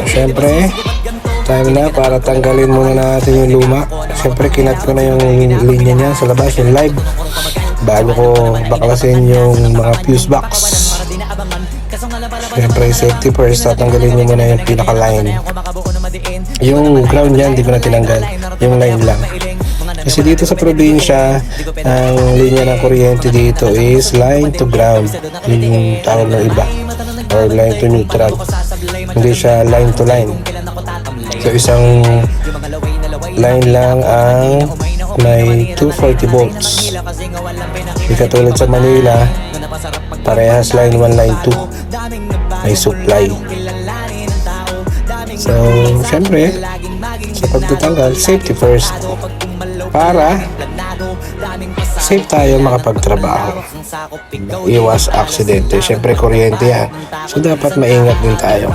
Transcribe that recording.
Siyempre, time na para tanggalin muna natin yung luma. Siyempre, kinat ko na yung linya niya sa labas, yung live, bago ko baklasin yung mga fuse box. Siyempre, safety first, tatanggalin nyo muna yung pinaka-line. Yung ground niya, hindi ko na tinanggal. Yung line lang. Kasi dito sa probinsya, ang linya ng kuryente dito is line to ground. Yung tawag ng iba. Or line to neutral. Hindi siya line to line. So, isang line lang ang may 240 volts. Hindi katulad sa Manila, parehas line 1, line 2. May supply. So, syempre, sa pagtatanggal, safety first. Para safe tayo makapagtrabaho. Iwas aksidente. Syempre, kuryente yan. So, dapat maingat din tayo.